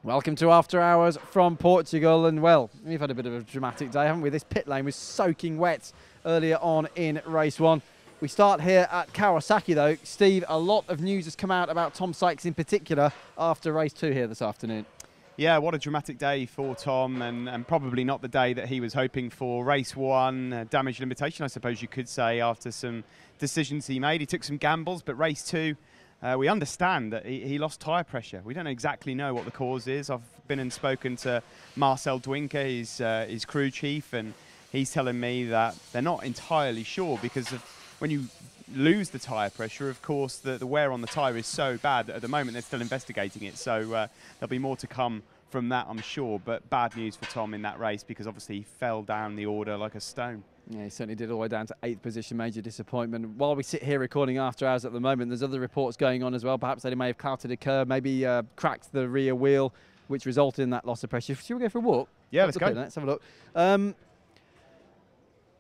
Welcome to After Hours from Portugal, and well, we've had a bit of a dramatic day, haven't we? This pit lane was soaking wet earlier on in race one. We start here at Kawasaki though. Steve, a lot of news has come out about Tom Sykes in particular after race two here this afternoon. Yeah, what a dramatic day for Tom, and probably not the day that he was hoping for. Race one, damage limitation, I suppose you could say, after some decisions he made. He took some gambles, but race two, we understand that he lost tyre pressure. We don't exactly know what the cause is. I've been and spoken to Marcel Dwinker, his crew chief, and he's telling me that they're not entirely sure because of when you lose the tyre pressure, of course, the wear on the tyre is so bad that at the moment they're still investigating it. So there'll be more to come from that, I'm sure. But bad news for Tom in that race because obviously he fell down the order like a stone. Yeah, he certainly did, all the way down to 8th position, major disappointment. While we sit here recording After Hours at the moment, there's other reports going on as well. Perhaps they may have clouted a curb, maybe cracked the rear wheel, which resulted in that loss of pressure. Should we go for a walk? Yeah, let's go. Let's have a look.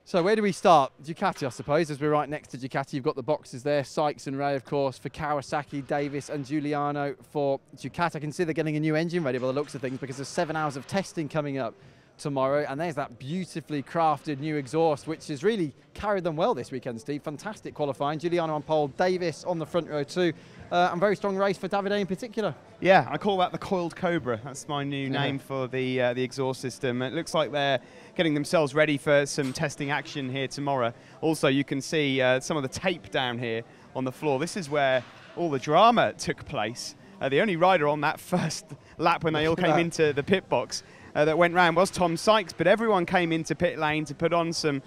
So where do we start? Ducati, I suppose, as we're right next to Ducati. You've got the boxes there, Sykes and Ray, of course, for Kawasaki, Davis and Giugliano for Ducati. I can see they're getting a new engine ready by the looks of things because there's 7 hours of testing coming up tomorrow, and there's that beautifully crafted new exhaust which has really carried them well this weekend, Steve. Fantastic qualifying. Giugliano on pole, Davis on the front row too, and very strong race for Davide in particular. Yeah, I call that the Coiled Cobra. That's my new name for the exhaust system. It looks like they're getting themselves ready for some testing action here tomorrow. Also, you can see some of the tape down here on the floor. This is where all the drama took place. The only rider on that first lap when they all came into the pit box that went round was Tom Sykes, but everyone came into pit lane to put on some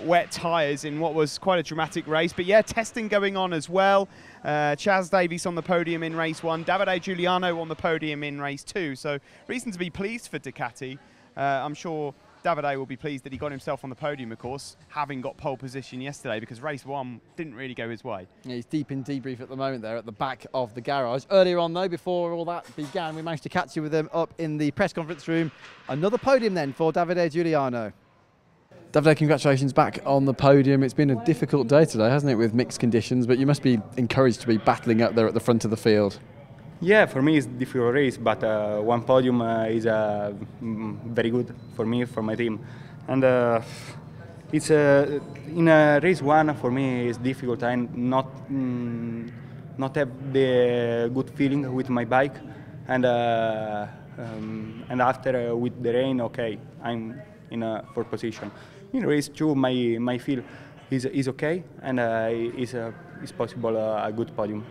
wet tyres in what was quite a dramatic race. But yeah, testing going on as well. Chaz Davies on the podium in race one, Davide Giugliano on the podium in race two. So reason to be pleased for Ducati. I'm sure Davide will be pleased that he got himself on the podium, of course, having got pole position yesterday, because race one didn't really go his way. Yeah, he's deep in debrief at the moment there at the back of the garage. Earlier on, though, before all that began, we managed to catch you with him up in the press conference room. Another podium then for Davide Giugliano. Davide, congratulations back on the podium. It's been a difficult day today, hasn't it, with mixed conditions, but you must be encouraged to be battling up there at the front of the field. Yeah, for me it's a difficult race, but one podium is very good for me, for my team. And it's in race one for me it's difficult. I not have the good feeling with my bike, and after with the rain, okay, I'm in a fourth position. In race two, my feel is okay, and is possible a good podium.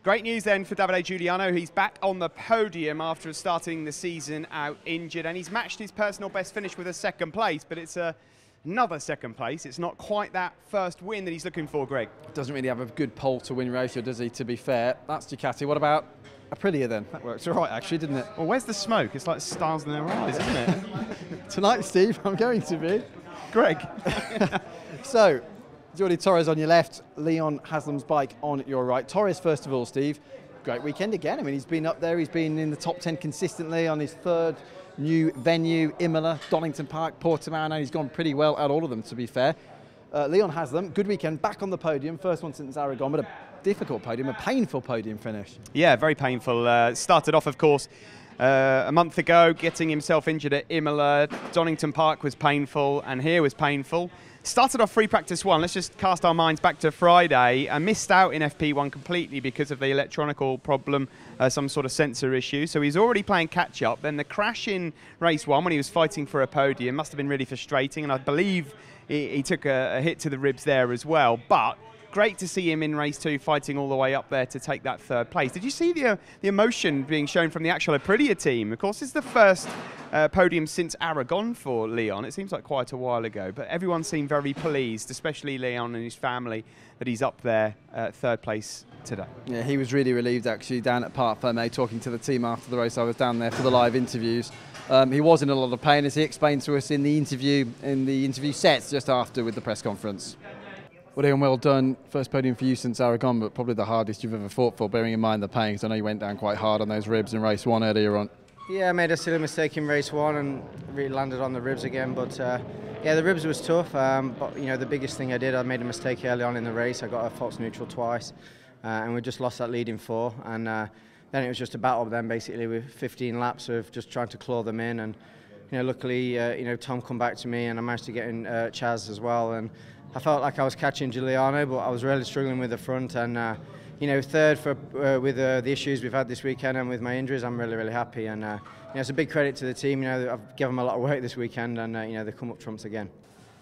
Great news then for Davide Giugliano. He's back on the podium after starting the season out injured, and he's matched his personal best finish with a second place, but it's another second place. It's not quite that first win that he's looking for, Greg. Doesn't really have a good pole to win ratio, does he, to be fair? That's Ducati. What about Aprilia then? That works all right, actually, didn't it? Well, where's the smoke? It's like stars in their eyes, isn't it? Tonight, Steve, I'm going to be. Greg. So, Jordi Torres on your left, Leon Haslam's bike on your right. Torres, first of all, Steve, great weekend again. I mean, he's been up there, he's been in the top 10 consistently on his third new venue, Imola, Donington Park, Portimao, and he's gone pretty well at all of them, to be fair. Leon Haslam, good weekend, back on the podium, first one since Aragon, but a difficult podium, a painful podium finish. Yeah, very painful. Started off, of course, a month ago, getting himself injured at Imola. Donington Park was painful, and here was painful. Started off free practice one. Let's just cast our minds back to Friday. I missed out in FP1 completely because of the electronical problem, some sort of sensor issue. So he's already playing catch up. Then the crash in race one when he was fighting for a podium must have been really frustrating. And I believe he took a hit to the ribs there as well. But great to see him in race two fighting all the way up there to take that third place. Did you see the emotion being shown from the actual Aprilia team? Of course, it's the first podium since Aragon for Leon. It seems like quite a while ago, but everyone seemed very pleased, especially Leon and his family, that he's up there third place today. Yeah, he was really relieved actually down at Parc Fermé talking to the team after the race. I was down there for the live interviews. He was in a lot of pain, as he explained to us in the interview sets just after with the press conference. Well, Leon, well done. First podium for you since Aragon, but probably the hardest you've ever fought for, bearing in mind the pain, because I know you went down quite hard on those ribs in race one earlier on. Yeah, I made a silly mistake in race one and really landed on the ribs again, but yeah, the ribs was tough, but you know, the biggest thing I made a mistake early on in the race. I got a false neutral twice, and we just lost that leading four, and then it was just a battle then basically with 15 laps of just trying to claw them in. And luckily Tom come back to me and I managed to get in Chaz as well. And I felt like I was catching Giugliano, but I was really struggling with the front. And third with the issues we've had this weekend and with my injuries, I'm really happy. And it's a big credit to the team. I've given them a lot of work this weekend, and they come up trumps again.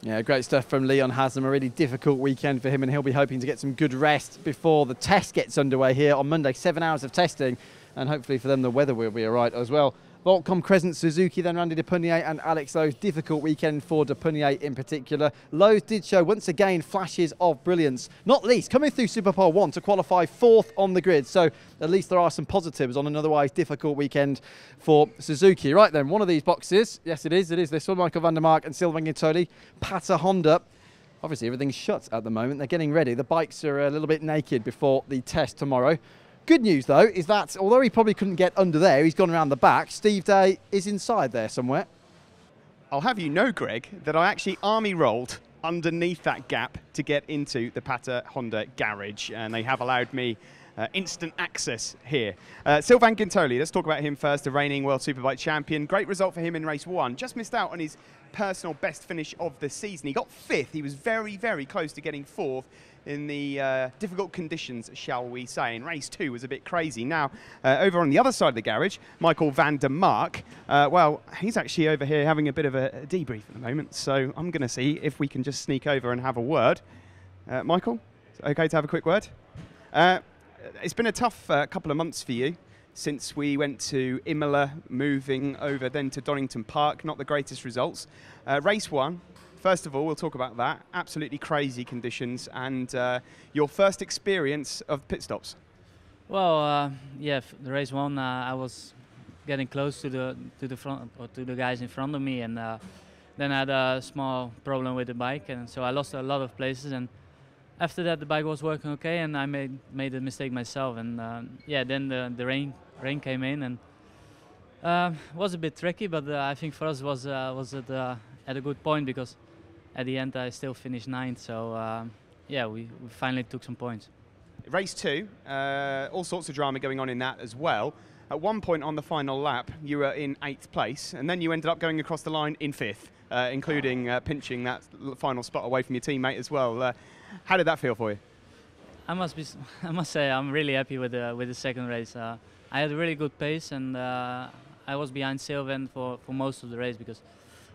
Yeah, great stuff from Leon Haslam. A really difficult weekend for him, and he'll be hoping to get some good rest before the test gets underway here on Monday. 7 hours of testing, and hopefully for them the weather will be all right as well. Volcom Crescent Suzuki, then Randy Depunier and Alex Lowe's. Difficult weekend for Depunier in particular. Lowe's did show once again flashes of brilliance, not least coming through Superpole 1 to qualify 4th on the grid. So at least there are some positives on an otherwise difficult weekend for Suzuki. Right then, one of these boxes, yes it is this one, Michael van der Mark and Sylvain Guintoli, Pata Honda. Obviously everything's shut at the moment, they're getting ready. The bikes are a little bit naked before the test tomorrow. Good news, though, is that although he probably couldn't get under there, he's gone around the back. Steve Day is inside there somewhere. I'll have you know, Greg, that I actually army rolled underneath that gap to get into the Pata Honda garage, and they have allowed me instant access here. Sylvain Guintoli, let's talk about him first, the reigning World Superbike champion. Great result for him in race 1. Just missed out on his personal best finish of the season. He got 5th. He was very close to getting 4th in the difficult conditions, shall we say. And race 2 was a bit crazy. Now, over on the other side of the garage, Michael van der Mark, well, he's actually over here having a bit of a debrief at the moment, so I'm going to see if we can just sneak over and have a word. Michael, okay to have a quick word? It's been a tough couple of months for you since we went to Imola, moving over then to Donington Park. Not the greatest results. Race 1. First of all, we'll talk about that. Absolutely crazy conditions and your first experience of pit stops. Well, yeah, the race 1, I was getting close to the front or to the guys in front of me, and then I had a small problem with the bike, and so I lost a lot of places. And after that, the bike was working okay, and I made a mistake myself. And yeah, then the rain came in, and it was a bit tricky, but I think for us was at a good point, because at the end I still finished 9th, so yeah, we finally took some points. Race 2, all sorts of drama going on in that as well. At one point on the final lap, you were in 8th place, and then you ended up going across the line in 5th, including pinching that final spot away from your teammate as well. How did that feel for you? I must say I'm really happy with the second race. I had a really good pace, and I was behind Sylvain for most of the race, because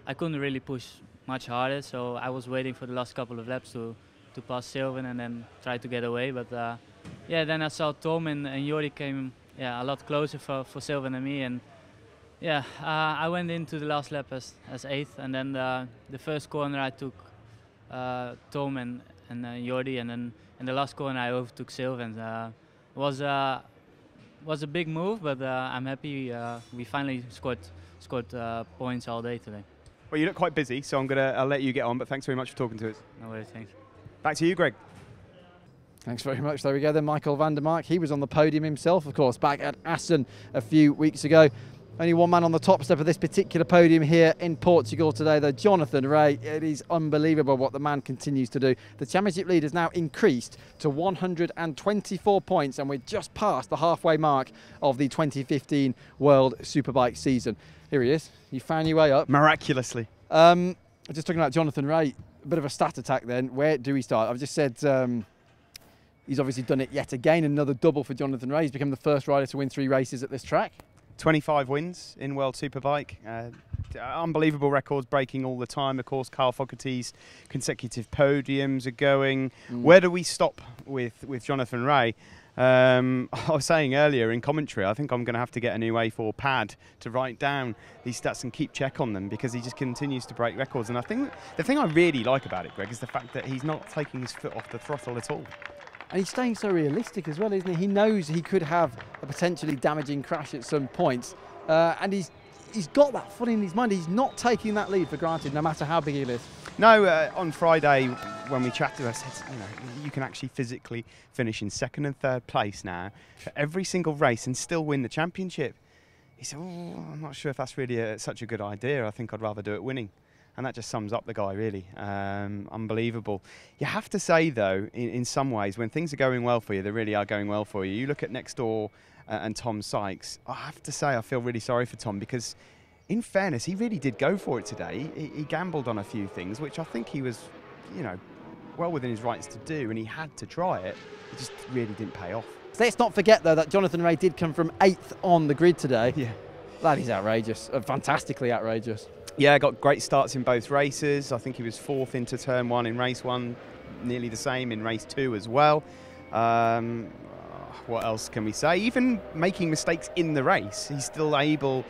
I couldn't really push much harder, so I was waiting for the last couple of laps to pass Sylvain and then try to get away. But yeah, then I saw Tom and Jordi came a lot closer for Sylvain and me, and yeah, I went into the last lap as 8th, and then the first corner I took Tom and Jordi, and then in the last corner I overtook Sylvain. Was a big move, but I'm happy we finally scored points all day today. Well, you look quite busy, so I'll let you get on, but thanks very much for talking to us. No worries, thanks. Back to you, Greg. Thanks very much. There we go then, Michael van der Mark. He was on the podium himself, of course, back at Assen a few weeks ago. Only one man on the top step of this particular podium here in Portugal today, though, Jonathan Rea. It is unbelievable what the man continues to do. The championship lead has now increased to 124 points, and we're just past the halfway mark of the 2015 World Superbike season. Here he is. You found your way up. Miraculously. Just talking about Jonathan Rea, a bit of a stat attack then. Where do we start? I've just said he's obviously done it yet again. Another double for Jonathan Rea. He's become the first rider to win 3 races at this track. 25 wins in World Superbike. Unbelievable records breaking all the time. Of course, Carl Fogarty's consecutive podiums are going. Where do we stop with Jonathan Rea? I was saying earlier in commentary, I think I'm going to have to get a new A4 pad to write down these stats and keep check on them, because he just continues to break records. And I think the thing I really like about it, Greg, is the fact that he's not taking his foot off the throttle at all. And he's staying so realistic as well, isn't he? He knows he could have a potentially damaging crash at some points, and he's got that foot in his mind. He's not taking that lead for granted, no matter how big he is. No, on Friday when we chatted, I said, you can actually physically finish in 2nd and 3rd place now for every single race and still win the championship. He said, I'm not sure if that's really such a good idea. I think I'd rather do it winning. And that just sums up the guy, really. Unbelievable. You have to say, though, in some ways, when things are going well for you, they really are going well for you. You look at next door and Tom Sykes. I have to say I feel really sorry for Tom because, in fairness, he really did go for it today. He gambled on a few things, which I think he was, you know, well within his rights to do, and he had to try it. It just really didn't pay off. Let's not forget, though, that Jonathan Rea did come from 8th on the grid today. Yeah. That is outrageous, fantastically outrageous. Yeah, got great starts in both races. I think he was 4th into turn 1 in race 1, nearly the same in race 2 as well. What else can we say? Even making mistakes in the race, he's still able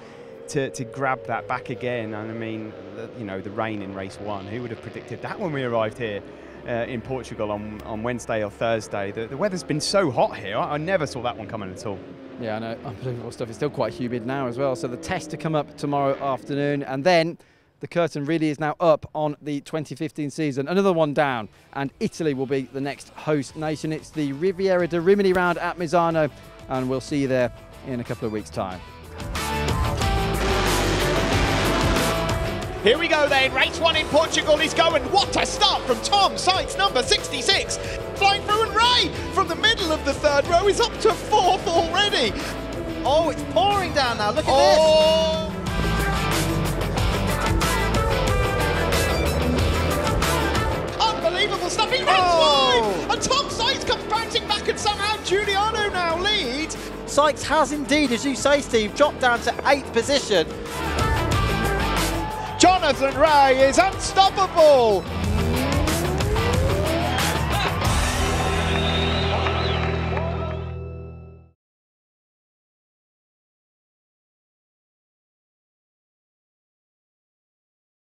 to grab that back again. And I mean, you know, the rain in race 1, who would have predicted that when we arrived here in Portugal on Wednesday or Thursday? The weather's been so hot here, I never saw that one coming at all. Yeah, I know, unbelievable stuff. It's still quite humid now as well. So the test to come up tomorrow afternoon, and then the curtain really is now up on the 2015 season. Another one down, and Italy will be the next host nation. It's the Riviera di Rimini round at Misano, and we'll see you there in a couple of weeks' time. Here we go then, race 1 in Portugal is going. What a start from Tom Sykes, number 66. Flying through, and Ray from the middle of the 3rd row is up to 4th already. Oh, it's pouring down now, look at this. Unbelievable stuff, he runs wide. And Tom Sykes comes bouncing back, and somehow Giugliano now leads. Sykes has indeed, as you say, Steve, dropped down to 8th position. Jonathan Rea is unstoppable.